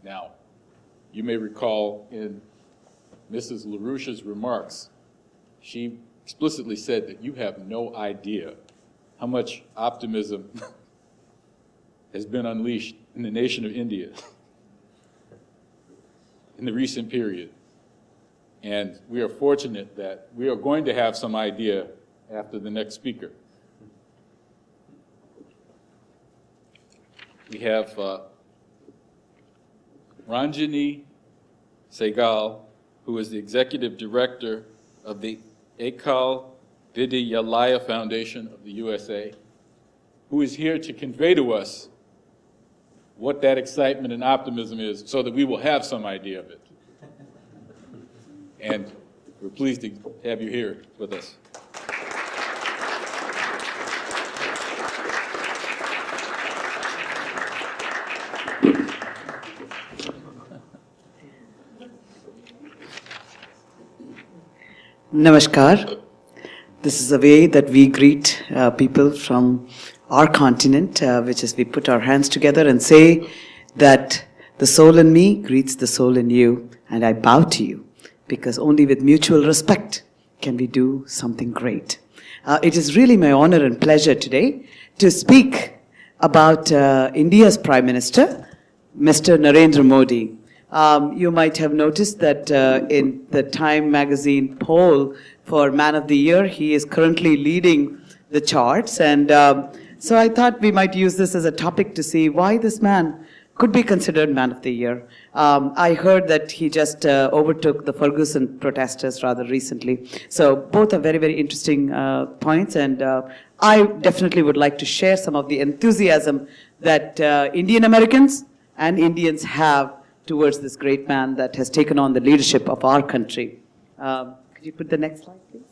Now, you may recall in Mrs. LaRouche's remarks, she explicitly said that you have no idea how much optimism has been unleashed in the nation of India in the recent period. And we are fortunate that we are going to have some idea after the next speaker. We have Ranjani Saigal, who is the executive director of the Ekal Vidyalaya Foundation of the U.S.A., who is here to convey to us what that excitement and optimism is so that we will have some idea of it. And we're pleased to have you here with us. Namaskar. This is a way that we greet people from our continent, which is we put our hands together and say that the soul in me greets the soul in you, and I bow to you, because only with mutual respect can we do something great. It is really my honor and pleasure today to speak about India's Prime Minister, Mr. Narendra Modi. You might have noticed that in the Time magazine poll for Man of the Year, he is currently leading the charts. And so I thought we might use this as a topic to see why this man could be considered Man of the Year. I heard that he just overtook the Ferguson protesters rather recently. So both are very, very interesting points. And I definitely would like to share some of the enthusiasm that Indian Americans and Indians have towards this great man that has taken on the leadership of our country. Could you put the next slide, please?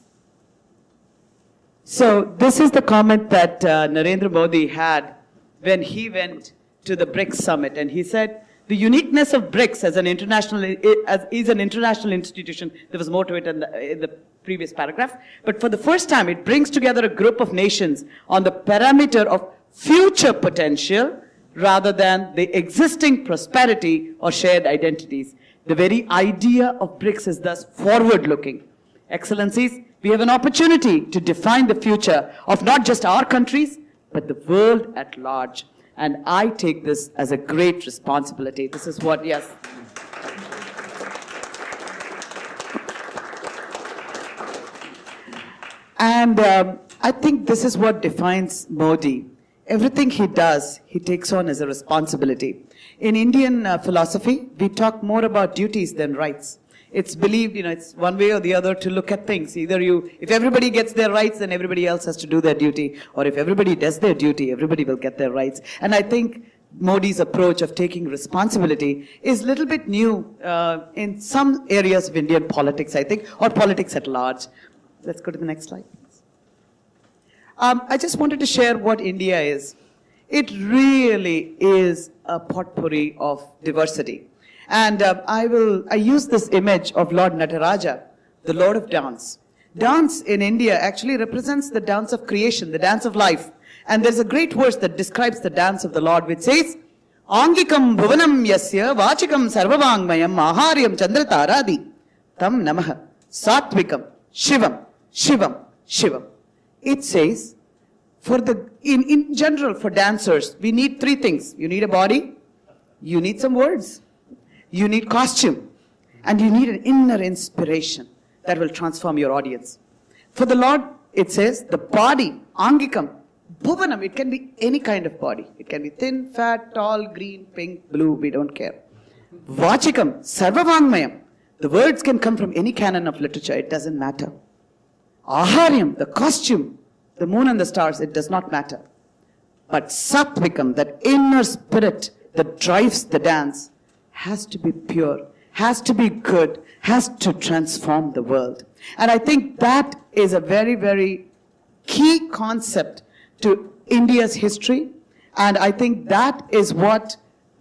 So this is the comment that Narendra Modi had when he went to the BRICS summit, and he said, the uniqueness of BRICS as an international, is an international institution. There was more to it in the previous paragraph. But for the first time, it brings together a group of nations on the parameter of future potential rather than the existing prosperity or shared identities. The very idea of BRICS is thus forward-looking. Excellencies, we have an opportunity to define the future of not just our countries, but the world at large. And I take this as a great responsibility. This is what, yes. And I think this is what defines Modi. Everything he does, he takes on as a responsibility. In Indian philosophy, we talk more about duties than rights. It's believed, it's one way or the other to look at things. Either if everybody gets their rights, then everybody else has to do their duty. Or if everybody does their duty, everybody will get their rights. And I think Modi's approach of taking responsibility is a little bit new in some areas of Indian politics, I think, or politics at large. Let's go to the next slide. I just wanted to share what India is. It really is a potpourri of diversity. And I use this image of Lord Nataraja, the Lord of Dance. Dance in India actually represents the dance of creation, the dance of life. And there's a great verse that describes the dance of the Lord, which says, Angikam bhuvanam yasya vachikam sarvavangmayam maharyam chandrataradi tam namaha satvikam shivam shivam shivam. It says, in general, for dancers, we need three things. You need a body, you need some words, you need costume, and you need an inner inspiration that will transform your audience. For the Lord, it says, the body, angikam, bhuvanam, it can be any kind of body. It can be thin, fat, tall, green, pink, blue, we don't care. Vachikam, sarvavangmayam, the words can come from any canon of literature, it doesn't matter. Aharyam, the costume, the moon and the stars, it does not matter. But Satvikam, that inner spirit that drives the dance, has to be pure, has to be good, has to transform the world. And I think that is a very, very key concept to India's history. And I think that is what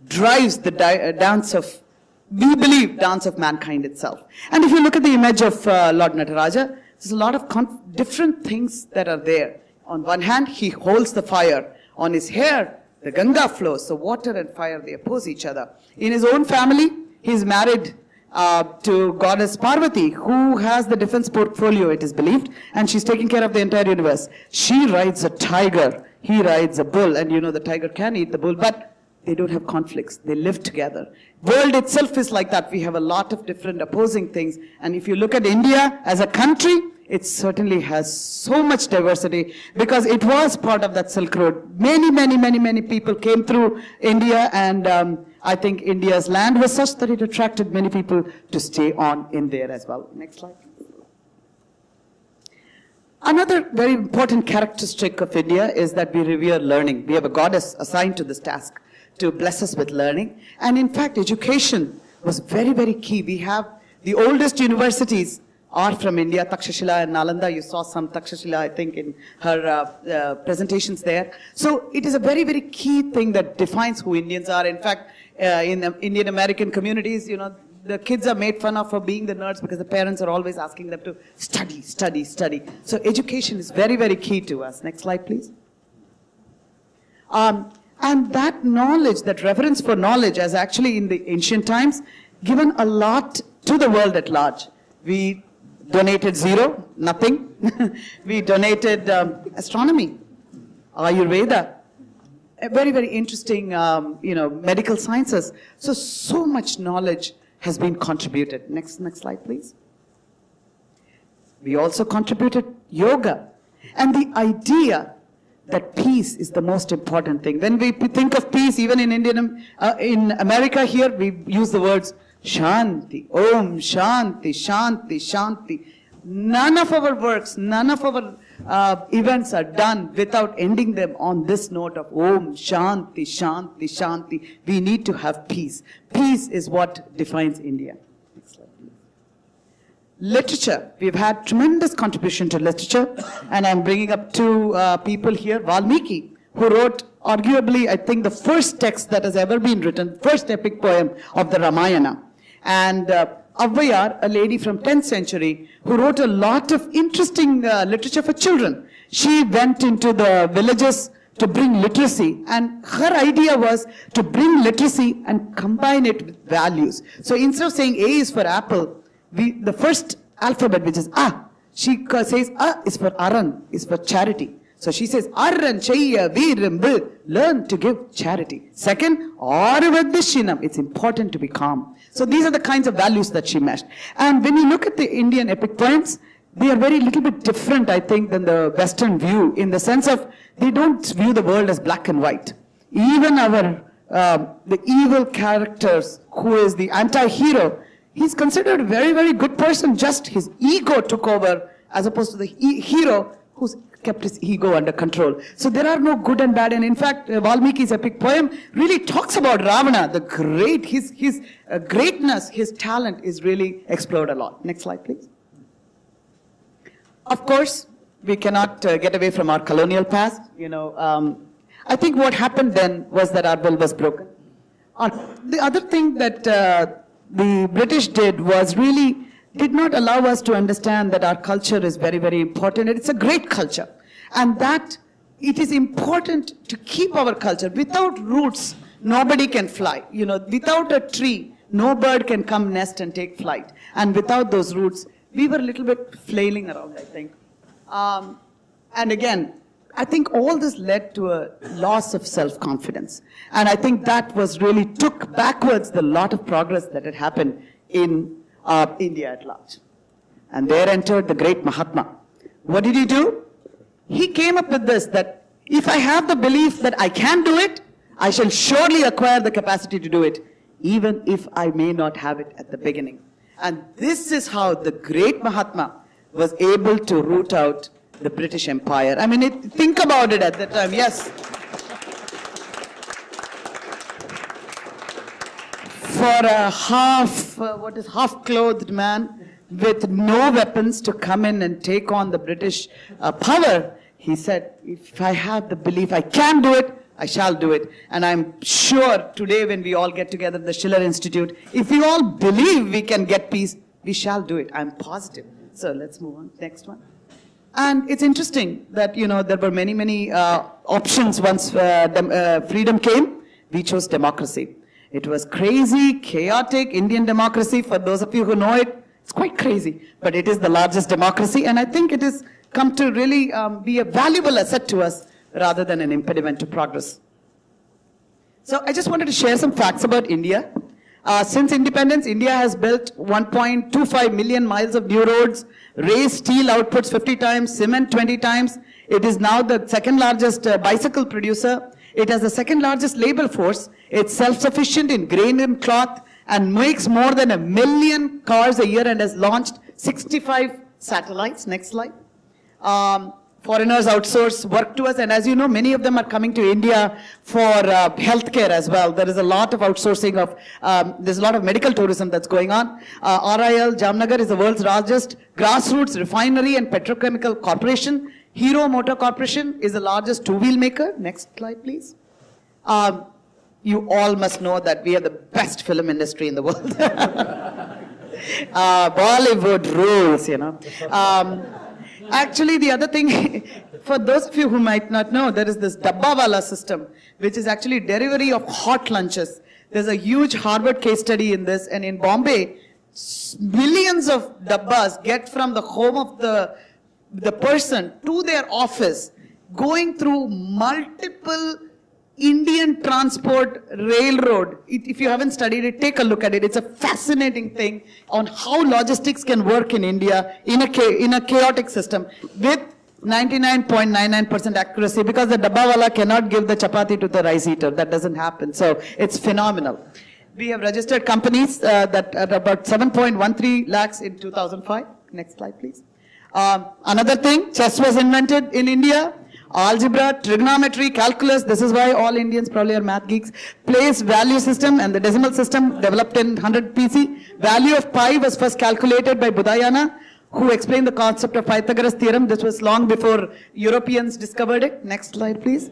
drives the dance of, we believe, dance of mankind itself. And if you look at the image of Lord Nataraja, there's a lot of different things that are there. On one hand, he holds the fire. On his hair, The Ganga flows, so water and fire, they oppose each other. In his own family, he's married to goddess Parvati, who has the defense portfolio, it is believed, and she's taking care of the entire universe. She rides a tiger, he rides a bull, and you know the tiger can eat the bull, but they don't have conflicts. They live together. World itself is like that. We have a lot of different opposing things. And if you look at India as a country, it certainly has so much diversity because it was part of that Silk Road. Many people came through India, and I think India's land was such that it attracted many people to stay on in there as well. Next slide. Another very important characteristic of India is that we revere learning. We have a goddess assigned to this task to bless us with learning. And in fact, education was very key. We have the oldest universities are from India, Takshashila and Nalanda. You saw some Takshashila, I think, in her presentations there. So it is a very key thing that defines who Indians are. In fact, in the Indian American communities, you know, the kids are made fun of for being the nerds because the parents are always asking them to study. So education is very key to us. Next slide, please. And that knowledge, that reverence for knowledge has actually in the ancient times given a lot to the world at large. We donated zero, nothing. We donated astronomy, Ayurveda, a very interesting, medical sciences. So much knowledge has been contributed. Next slide, please. We also contributed yoga and the idea that peace is the most important thing. When we think of peace, even in in America here, we use the words Shanti, Om, Shanti, Shanti, Shanti. None of our works, none of our events are done without ending them on this note of Om, Shanti, Shanti, Shanti. We need to have peace. Peace is what defines India. Literature. We've had tremendous contribution to literature, and I'm bringing up two people here. Valmiki, who wrote arguably, I think, the first text that has ever been written, first epic poem of the Ramayana. And Avvayar, a lady from 10th century, who wrote a lot of interesting literature for children. She went into the villages to bring literacy, and her idea was to bring literacy and combine it with values. So instead of saying A is for apple, the first alphabet, which is A, she says A is for Aran, is for charity. So she says, Aran Chaya Virimbu, learn to give charity. Second, Arvadishinam, it's important to be calm. So these are the kinds of values that she meshed. And when you look at the Indian epic poems, they are very little bit different, I think, than the Western view, in the sense of they don't view the world as black and white. Even the evil characters, who is the anti-hero, he's considered a very good person, just his ego took over, as opposed to the hero who's kept his ego under control. So there are no good and bad, and in fact, Valmiki's epic poem really talks about Ravana, the great, his greatness, his talent is really explored a lot. Next slide, please. Of course, we cannot get away from our colonial past. I think what happened then was that our will was broken. The other thing that the British did was really did not allow us to understand that our culture is very important. It's a great culture. And that it is important to keep our culture. Without roots, nobody can fly. Without a tree, no bird can come nest and take flight. And without those roots, we were a little bit flailing around, I think. And again, I think all this led to a loss of self-confidence. And I think that was really took backwards the lot of progress that had happened in India at large. And there entered the great Mahatma. What did he do? He came up with this, that if I have the belief that I can do it, I shall surely acquire the capacity to do it, even if I may not have it at the beginning. And this is how the great Mahatma was able to root out the British Empire. I mean, think about it at that time, yes. For a half-clothed man with no weapons to come in and take on the British power, he said, if I have the belief I can do it, I shall do it. And I'm sure today when we all get together at the Schiller Institute, if we all believe we can get peace, we shall do it. I'm positive. So let's move on. Next one. And it's interesting that, there were many options once freedom came. We chose democracy. It was crazy, chaotic Indian democracy. For those of you who know it, it's quite crazy. But it is the largest democracy, and I think it has come to really be a valuable asset to us rather than an impediment to progress. So I just wanted to share some facts about India. Since independence, India has built 1.25 million miles of new roads, raised steel outputs 50 times, cement 20 times. It is now the second largest bicycle producer. It has the second largest labor force. It's self-sufficient in grain and cloth and makes more than 1 million cars a year and has launched 65 satellites. Next slide. Foreigners outsource work to us, and as you know, many of them are coming to India for healthcare as well. There is a lot of outsourcing of, there's a lot of medical tourism that's going on. RIL Jamnagar is the world's largest grassroots refinery and petrochemical corporation. Hero Motor Corporation is the largest two-wheel maker. Next slide, please. You all must know that we have the best film industry in the world. Bollywood rules, Actually, the other thing, for those of you who might not know, there is this Dabbawala system, which is actually delivery of hot lunches. There's a huge Harvard case study in this, and in Bombay, millions of dabbas get from the home of the person to their office, going through multiple Indian transport railroad. If you haven't studied it, take a look at it. It's a fascinating thing on how logistics can work in India in a chaotic system with 99.99% accuracy, because the dabbawala cannot give the chapati to the rice eater. That doesn't happen. So it's phenomenal. We have registered companies that are about 7.13 lakhs in 2005. Next slide, please. Another thing, chess was invented in India. Algebra, trigonometry, calculus, this is why all Indians probably are math geeks. Place value system and the decimal system developed in 100 BC. Value of pi was first calculated by Vidyalaya, who explained the concept of Pythagoras theorem. This was long before Europeans discovered it. Next slide, please.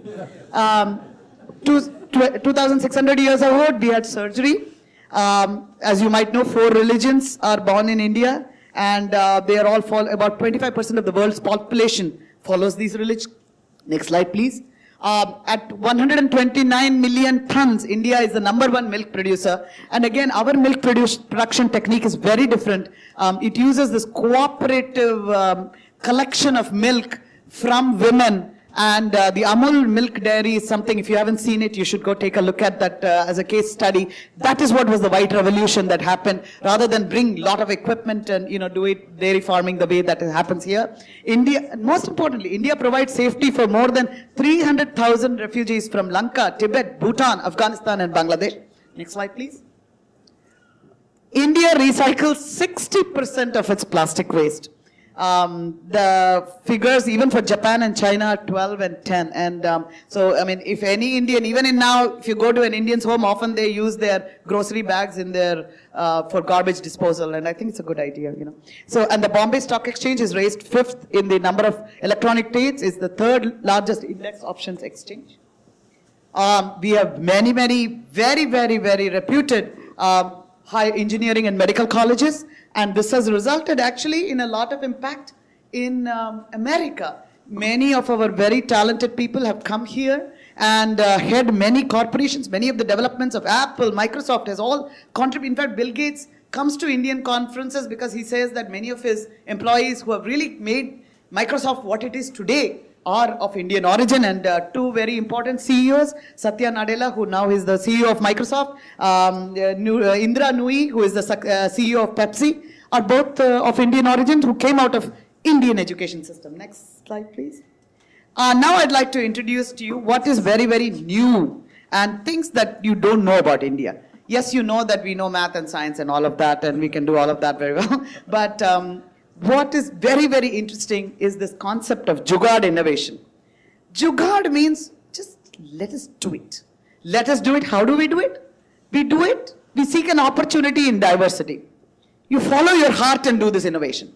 2,600 years ago, we had surgery. As you might know, 4 religions are born in India, and they are all about 25% of the world's population follows these religions. Next slide, please. At 129 million tons, India is the #1 milk producer. And again, our milk production technique is very different. It uses this cooperative collection of milk from women. And the Amul milk dairy is something, if you haven't seen it, you should go take a look at that as a case study. That is what was the white revolution that happened, rather than bring a lot of equipment and do it dairy farming the way that happens here. India, and most importantly, India provides safety for more than 300,000 refugees from Lanka, Tibet, Bhutan, Afghanistan and Bangladesh. Next slide, please. India recycles 60% of its plastic waste. The figures even for Japan and China are 12 and 10. And so, I mean, if any Indian, even in now, if you go to an Indian's home, often they use their grocery bags in their, for garbage disposal. And I think it's a good idea, So, and the Bombay Stock Exchange is raised 5th in the number of electronic trades. It's the 3rd largest index options exchange. We have many very reputed high engineering and medical colleges. And this has resulted actually in a lot of impact in America. Many of our very talented people have come here and head many corporations. Many of the developments of Apple, Microsoft has all contributed. In fact, Bill Gates comes to Indian conferences because he says that many of his employees who have really made Microsoft what it is today are of Indian origin, and 2 very important CEOs, Satya Nadella, who now is the CEO of Microsoft, Indra Nooyi, who is the CEO of Pepsi, are both of Indian origin, who came out of Indian education system. Next slide, please. Now I'd like to introduce to you what is very new and things that you don't know about India. Yes, you know that we know math and science and all of that, and we can do all of that very well, but what is very interesting is this concept of Jugaad innovation. Jugaad means just let us do it. Let us do it. How do we do it? We do it. We seek an opportunity in diversity. You follow your heart and do this innovation.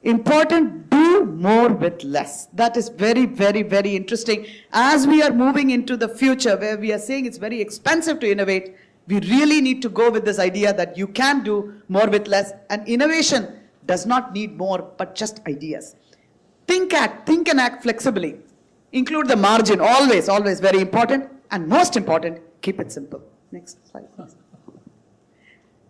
Important, do more with less. That is very interesting. As we are moving into the future where we are saying it's very expensive to innovate, we really need to go with this idea that you can do more with less, and innovation does not need more, but just ideas. Think and act flexibly. Include the margin, always, always very important. And most important, keep it simple. Next slide, please.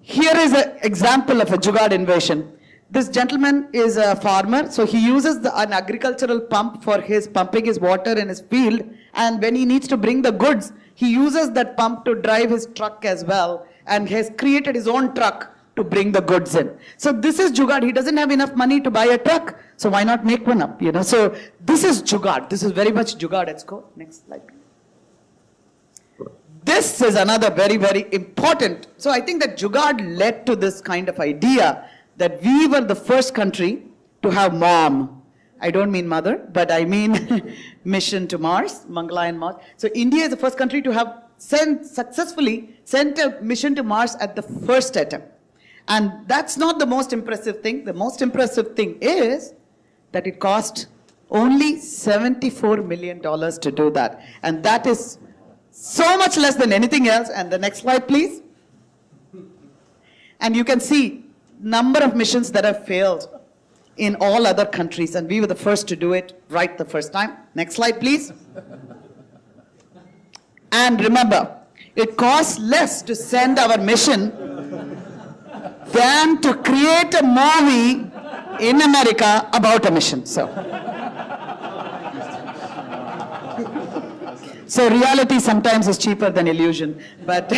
Here is an example of a jugaad invasion. This gentleman is a farmer, so he uses an agricultural pump for pumping his water in his field, and when he needs to bring the goods, he uses that pump to drive his truck as well, and has created his own truck to bring the goods in. So this is jugaad. He doesn't have enough money to buy a truck, so why not make one up, So this is jugaad. This is very much jugaad at score. Next slide. This is another very, very important. So I think that jugaad led to this kind of idea that we were the first country to have MOM. I don't mean mother, but I mean mission to Mars, Mangalyaan Mars. So India is the first country to have successfully sent a mission to Mars at the first attempt. And that's not the most impressive thing. The most impressive thing is that it cost only $74 million to do that. And that is so much less than anything else. And the next slide, please. And you can see number of missions that have failed in all other countries, and we were the first to do it right the first time. Next slide, please. And remember, it costs less to send our mission than to create a movie in America about a mission. So reality sometimes is cheaper than illusion, but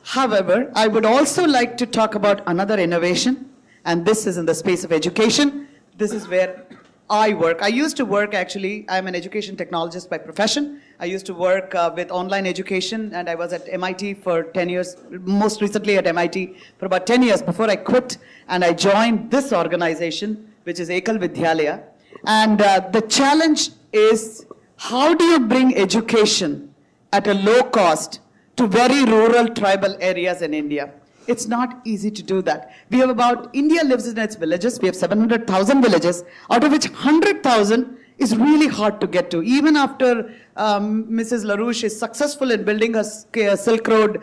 however, I would also like to talk about another innovation, and this is in the space of education. This is where I work. I used to work, actually, I'm an education technologist by profession. I used to work with online education, and I was at MIT for 10 years, most recently at MIT for about 10 years before I quit, and I joined this organization, which is Ekal Vidyalaya. And the challenge is, how do you bring education at a low cost to very rural tribal areas in India? It's not easy to do that. We have India lives in its villages. We have 700,000 villages, out of which 100,000 is really hard to get to. Even after Mrs. LaRouche is successful in building her Silk Road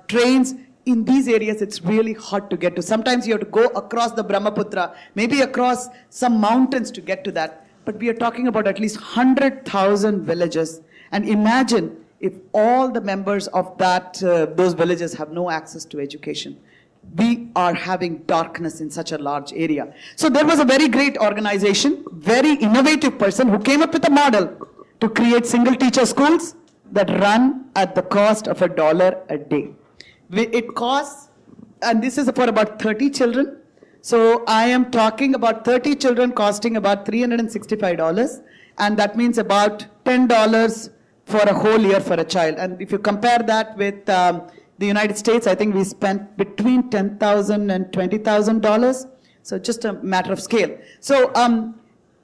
trains, in these areas it's really hard to get to. Sometimes you have to go across the Brahmaputra, maybe across some mountains to get to that. But we are talking about at least 100,000 villages. And imagine if all the members of those villages have no access to education. We are having darkness in such a large area. So there was a very great organization, very innovative person who came up with a model to create single teacher schools that run at the cost of $1 a day. It costs, and this is for about 30 children. So I am talking about 30 children costing about $365, and that means about $10 for a whole year for a child. And if you compare that with the United States, I think we spent between $10,000 and $20,000. So just a matter of scale. So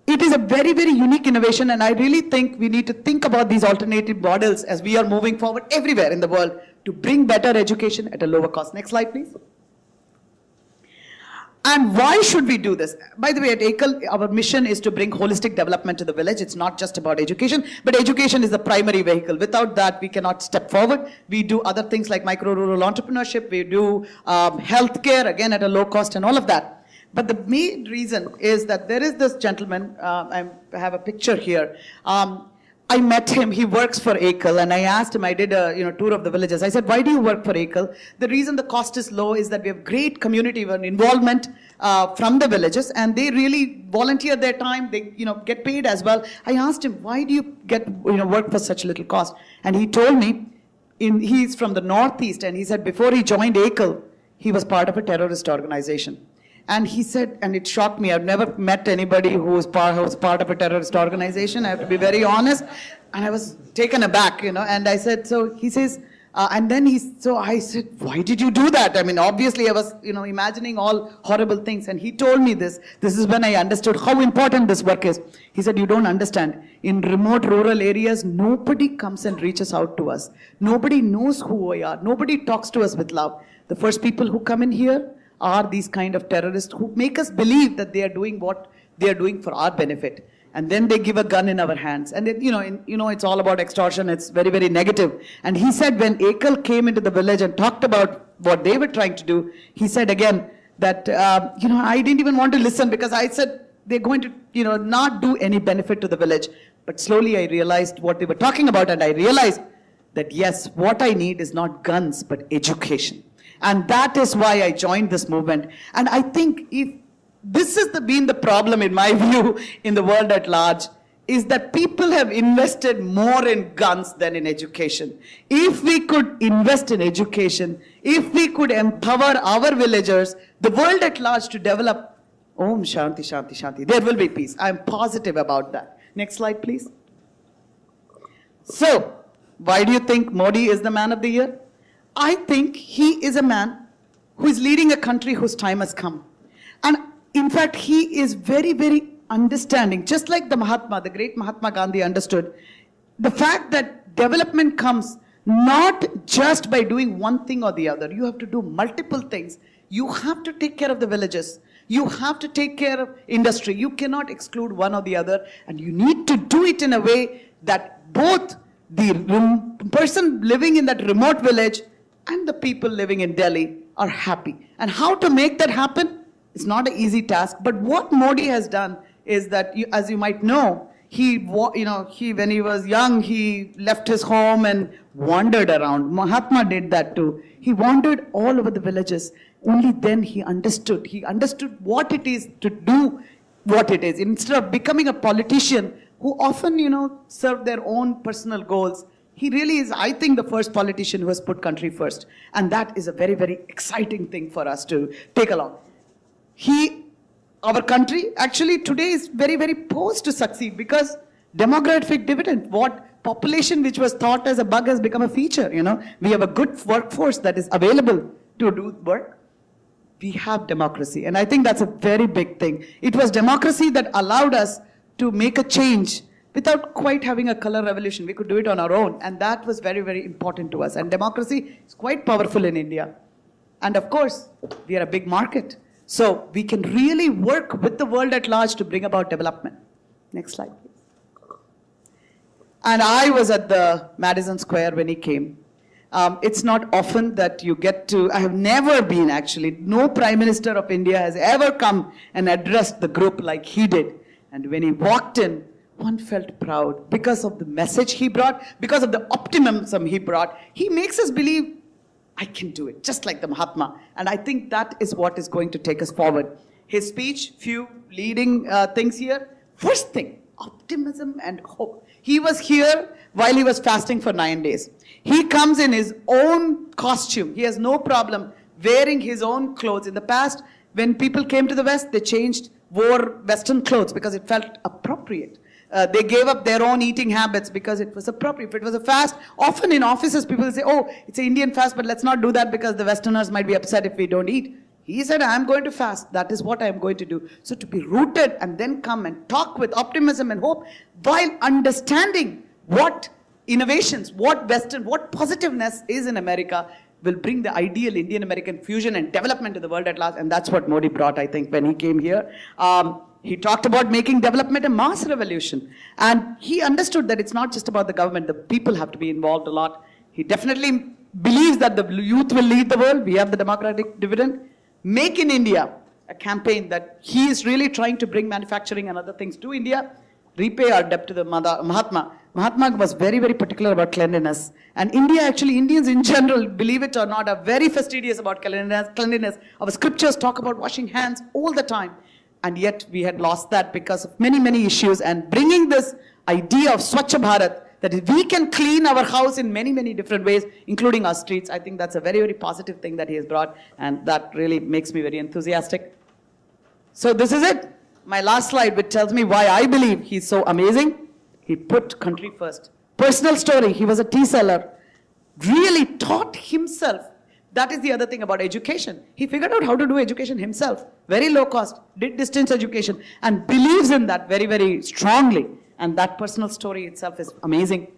it is a very, very unique innovation, and I really think we need to think about these alternative models as we are moving forward everywhere in the world to bring better education at a lower cost. Next slide, please. And why should we do this? By the way, at Ekal, our mission is to bring holistic development to the village. It's not just about education, but education is the primary vehicle. Without that, we cannot step forward. We do other things like micro-rural entrepreneurship. We do healthcare, again, at a low cost and all of that. But the main reason is that there is this gentleman, I have a picture here. I met him, he works for Ekal, and I asked him, I did a tour of the villages. I said, why do you work for Ekal? The reason the cost is low is that we have great community involvement from the villages, and they really volunteer their time, they get paid as well. I asked him, why do you work for such little cost? And he told me, he's from the Northeast, and he said before he joined Ekal, he was part of a terrorist organization. And he said, and it shocked me, I've never met anybody who was part of a terrorist organization, I have to be very honest. And I was taken aback, and I said, so he says, so I said, why did you do that? I mean, obviously I was, imagining all horrible things. And he told me this is when I understood how important this work is. He said, you don't understand. In remote rural areas, nobody comes and reaches out to us. Nobody knows who we are. Nobody talks to us with love. The first people who come in here are these kind of terrorists who make us believe that they are doing what they are doing for our benefit. And then they give a gun in our hands. And then, it's all about extortion. It's very, very negative. And he said when Ekal came into the village and talked about what they were trying to do, he said again that, I didn't even want to listen because I said they're going to, not do any benefit to the village. But slowly I realized what they were talking about, and I realized that yes, what I need is not guns, but education. And that is why I joined this movement. And I think if this has been the problem, in my view, in the world at large, is that people have invested more in guns than in education. If we could invest in education, if we could empower our villagers, the world at large to develop, Om Shanti, Shanti, Shanti, there will be peace. I am positive about that. Next slide, please. So, why do you think Modi is the man of the year? I think he is a man who is leading a country whose time has come. And in fact, he is very, very understanding, just like the great Mahatma Gandhi understood, the fact that development comes not just by doing one thing or the other. You have to do multiple things. You have to take care of the villages. You have to take care of industry. You cannot exclude one or the other. And you need to do it in a way that both the person living in that remote village and the people living in Delhi are happy. And how to make that happen? It's not an easy task. But what Modi has done is that, as you might know, when he was young, he left his home and wandered around. Mahatma did that too. He wandered all over the villages. Only then he understood. He understood what it is to do what it is. Instead of becoming a politician who often, serve their own personal goals, he really is, I think, the first politician who has put country first. And that is a very, very exciting thing for us to take along. Our country actually today is very, very poised to succeed because demographic dividend, what population which was thought as a bug has become a feature, We have a good workforce that is available to do work. We have democracy. And I think that's a very big thing. It was democracy that allowed us to make a change without quite having a color revolution. We could do it on our own. And that was very, very important to us. And democracy is quite powerful in India. And of course, we are a big market. So we can really work with the world at large to bring about development. Next slide, please. And I was at the Madison Square when he came. It's not often that you get to, I have never been actually, no Prime Minister of India has ever come and addressed the group like he did. And when he walked in, one felt proud because of the message he brought, because of the optimism he brought. He makes us believe, I can do it, just like the Mahatma. And I think that is what is going to take us forward. His speech, few leading things here. First thing, optimism and hope. He was here while he was fasting for 9 days. He comes in his own costume. He has no problem wearing his own clothes. In the past, when people came to the West, they wore Western clothes because it felt appropriate. They gave up their own eating habits because it was appropriate. If it was a fast, often in offices people say, oh, it's an Indian fast, but let's not do that because the Westerners might be upset if we don't eat. He said, I'm going to fast. That is what I'm going to do. So to be rooted and then come and talk with optimism and hope while understanding what innovations, what positiveness is in America will bring the ideal Indian-American fusion and development to the world at large. And that's what Modi brought, I think, when he came here. He talked about making development a mass revolution. And he understood that it's not just about the government. The people have to be involved a lot. He definitely believes that the youth will lead the world. We have the democratic dividend. Make in India, a campaign that he is really trying to bring manufacturing and other things to India. Repay our debt to the Mahatma. Mahatma was very, very particular about cleanliness. And Indians in general, believe it or not, are very fastidious about cleanliness. Our scriptures talk about washing hands all the time. And yet we had lost that because of many, many issues. And bringing this idea of Swachh Bharat, that we can clean our house in many, many different ways, including our streets, I think that's a very, very positive thing that he has brought. And that really makes me very enthusiastic. So this is it. My last slide, which tells me why I believe he's so amazing. He put country first. Personal story, he was a tea seller. Really taught himself. That is the other thing about education. He figured out how to do education himself. Very low cost, did distance education and believes in that very, very strongly. And that personal story itself is amazing.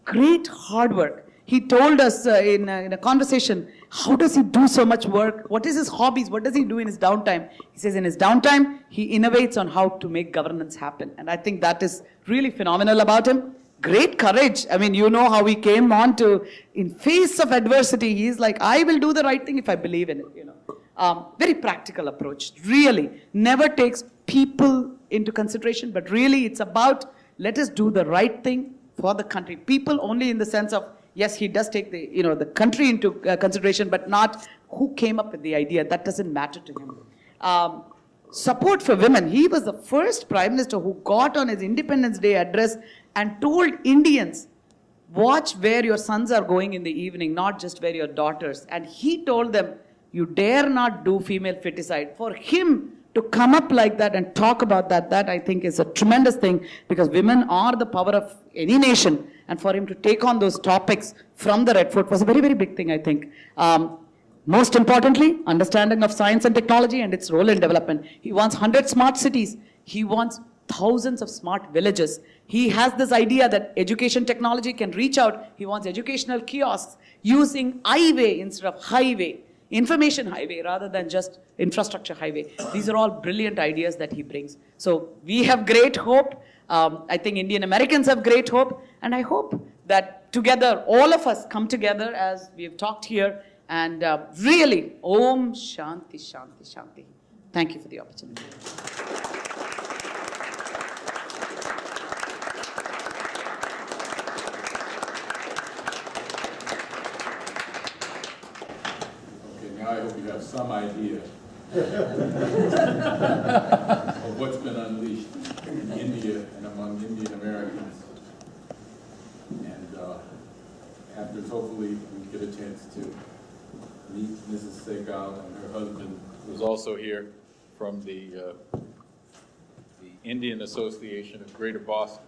Great hard work. He told us in a conversation, how does he do so much work? What is his hobbies? What does he do in his downtime? He says in his downtime, he innovates on how to make governance happen. And I think that is really phenomenal about him. great courage. I mean, you know how he came on to, in face of adversity, he's like, I will do the right thing if I believe in it, you know. Very practical approach, really. Never takes people into consideration, but really it's about, let us do the right thing for the country. People only in the sense of, yes, he does take the, you know, the country into consideration, but not who came up with the idea. That doesn't matter to him. Support for women. He was the first prime minister who got on his Independence Day address and told Indians, watch where your sons are going in the evening, not just where your daughters. And he told them, you dare not do female feticide. For him to come up like that and talk about that, that I think is a tremendous thing, because women are the power of any nation. And for him to take on those topics from the Red Fort was a very, very big thing, I think. Most importantly, understanding of science and technology and its role in development. He wants 100 smart cities. He wants thousands of smart villages. He has this idea that education technology can reach out. He wants educational kiosks using I-way instead of highway, information highway rather than just infrastructure highway. These are all brilliant ideas that he brings. So we have great hope. I think Indian Americans have great hope. And I hope that together, all of us come together as we have talked here. And really, Om Shanti, Shanti, Shanti. Thank you for the opportunity. Okay, now I hope you have some idea of what's been unleashed in India and among Indian Americans. And afterwards, hopefully, we get a chance to meet Mrs. Saigal and her husband, who's also here from the Indian Association of Greater Boston.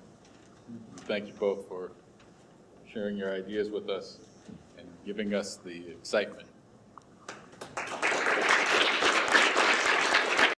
Thank you both for sharing your ideas with us and giving us the excitement